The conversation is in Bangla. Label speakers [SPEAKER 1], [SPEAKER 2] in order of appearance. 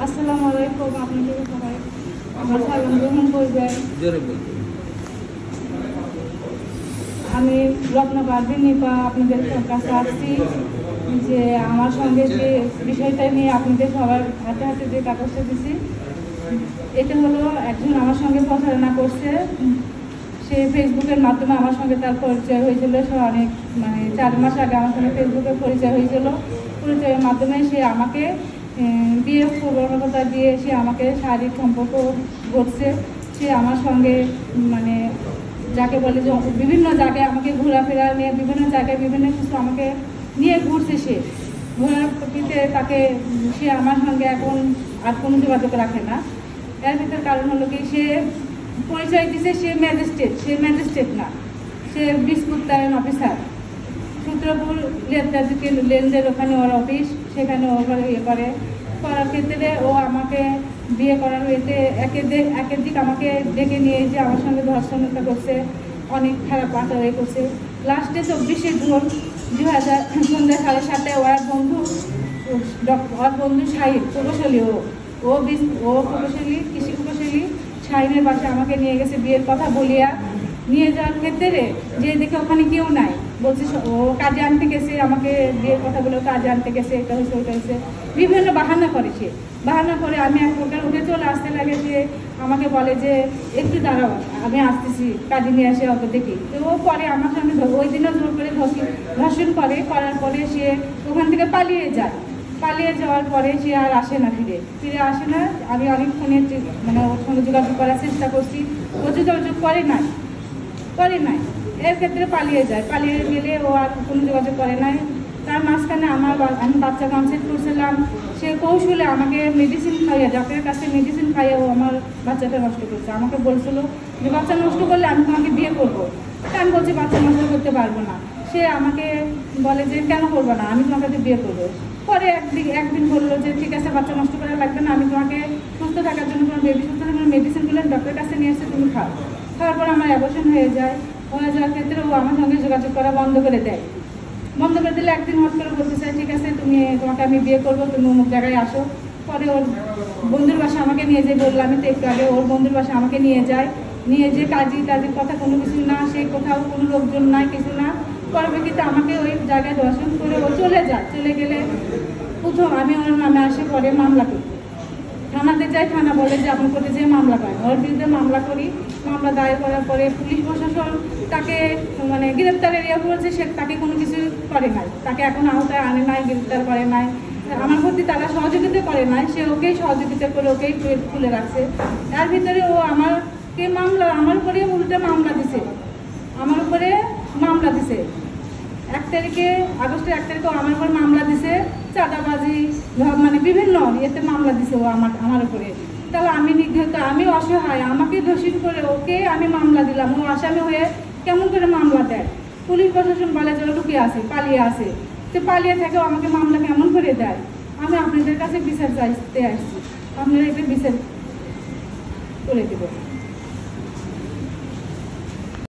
[SPEAKER 1] আসসালামু আলাইকুম। আপনাদের সবাই আমার সালাম গ্রহণ করবেন। আমি রত্না পারভিন নিপা আপনাদের কাছে আসছি যে আমার সঙ্গে যে বিষয়টা নিয়ে আপনাদের সবার হাতে হাতে যে কাগজটা দিচ্ছি, এটা হলো একজন আমার সঙ্গে প্রচারণা করছে। সে ফেসবুকের মাধ্যমে আমার সঙ্গে তার পরিচয় হয়েছিল। সে অনেক 4 মাস আগে আমার সঙ্গে ফেসবুকে পরিচয় হয়েছিল। পরিচয়ের মাধ্যমে সে আমাকে বিয়ে প্রবণতা দিয়ে সে আমাকে শারীরিক সম্পর্ক করছে। সে আমার সঙ্গে যাকে বলে যে বিভিন্ন জায়গায় আমাকে ঘোরাফেরা নিয়ে বিভিন্ন জায়গায় বিভিন্ন কিছু আমাকে নিয়ে ঘুরছে। সে ঘোরার প্রতিতে তাকে সে আমার সঙ্গে এখন আর কোনো যোগাযোগ রাখে না। এর ভিতর কারণ হলো কি, সে পরিচয় দিছে সে ম্যাজিস্ট্রেট না, সে বিস্কুটায়ন অফিসার। সূত্রপুর লেনদের ওখানে ওর অফিস, সেখানে ওর করার ক্ষেত্রে ও আমাকে বিয়ে করার হয়েছে। একের দিক আমাকে ডেকে নিয়ে যে আমার সঙ্গে ধর্ষণতা করছে, অনেক খারাপ আচরণ করছে। লাস্টে 24শে জুন 2000 সন্ধ্যা 7:30 ওর বন্ধু শাহিন প্রকৌশলী, ও প্রকৌশলী, কৃষি প্রকৌশলী শাহিনের বাসায় আমাকে নিয়ে গেছে বিয়ের কথা বলিয়া। নিয়ে যাওয়ার ক্ষেত্রে যে দেখে ওখানে কেউ নাই, বলছে ও কাজে আনতে গেছে, আমাকে বিয়ের কথা বলে কাজে আনতে গেছে, এটা হয়েছে ওইটা হয়েছে, বিভিন্ন বাহানা করেছে। বাহানা করে আমি এক প্রকার উঠে চলে আসতে লাগে। যে আমাকে বলে যে একটু দাঁড়াও, আমি আসতেছি, কাজে নিয়ে আসে অত দেখি। তো ও পরে আমার সঙ্গে ওই দিনও জোর করে ধর্ষণ করার পরে সে ওখান থেকে পালিয়ে যায়। পালিয়ে যাওয়ার পরে সে আর আসে না, ফিরে আসে না। আমি অনেক ফোনে ওর সঙ্গে যোগাযোগ করার চেষ্টা করছি, ও যোগাযোগ করে নাই। এর ক্ষেত্রে পালিয়ে যায়। পালিয়ে গেলে ও আর কোনো যোগাযোগ করে নাই। তার মাঝখানে আমি বাচ্চা কনসেপ্ট করছিলাম। সে কৌশলে আমাকে মেডিসিন খাইয়ে, ডক্টরের কাছে মেডিসিন খাইয়ে ও আমার বাচ্চাটা নষ্ট করছে। আমাকে বলছিল যে বাচ্চা নষ্ট করলে আমি তোমাকে বিয়ে করবো। আমি বলছি বাচ্চা নষ্ট করতে পারবো না। সে আমাকে বলে যে কেন করবো না, আমি তোমাকে বিয়ে করবো। পরে একদিন বললো যে ঠিক আছে, বাচ্চা নষ্ট করা লাগবে না, আমি তোমাকে সুস্থ থাকার জন্য তোমার বেবি সুস্থ থাকার মেডিসিনগুলো ডক্টরের কাছে নিয়ে এসে তুমি খাও। খাওয়ার পর আমার অ্যাবর্শন হয়ে যাওয়ার ক্ষেত্রে ও আমার সঙ্গে যোগাযোগ করা বন্ধ করে দেয়। বন্ধ করে দিলে একদিন হট করে বলতে চাই ঠিক আছে, তোমাকে আমি বিয়ে করবো, তুমি অমুক জায়গায় আসো। পরে ওর বন্ধুর বাসা আমাকে নিয়ে যায়, বললাম আমি তো একটু আগে, ওর বন্ধুর বাসা আমাকে নিয়ে যায়। নিয়ে যে কাজের কথা কোনো কিছু না, সে কোথাও কোনো লোকজন নাই, কিছু না। পরবর্তীতে আমাকে ওই জায়গায় দর্শন করে ও চলে যায়। চলে গেলে প্রথম আমি ওর নামে আসে, পরে মামলা করি। থানাতে যাই, থানা বলে যে আপনার কোর্টে যেয়ে মামলা করেন। ওর বিরুদ্ধে মামলা করি। মামলা দায়ের করার পরে পুলিশ প্রশাসন তাকে গ্রেপ্তারের করেছে, সে তাকে কোনো কিছু করে নাই, তাকে এখন আওতায় আনে নাই, গ্রেপ্তার করে নাই। আমার প্রতি তারা সহযোগিতা করে নাই, সে ওকেই সহযোগিতা করে ওকেই খুলে রাখছে। তার ভিতরে ও আমার উপরে উল্টে মামলা দিছে। 1 তারিখে, আগস্টের 1 তারিখে আমার উপর মামলা দিছে, চাঁদাবাজি বিভিন্ন ইয়েতে মামলা দিছে ও আমার উপরে। তাহলে আমি নির্ধারিত, আমি অসহায়, আমাকে ধর্ষণ করে ওকে আমি মামলা দিলাম। ও আসামি হয়ে কেমন করে মামলা দেয়? পুলিশ প্রশাসন বলে যে লুকিয়ে আসে, পালিয়ে আসে। তো পালিয়ে থেকেও আমাকে মামলা কেমন করে দেয়? আমি আপনাদের কাছে বিচার চাইতে আসছি, আপনারা এটা বিচার করে দেব।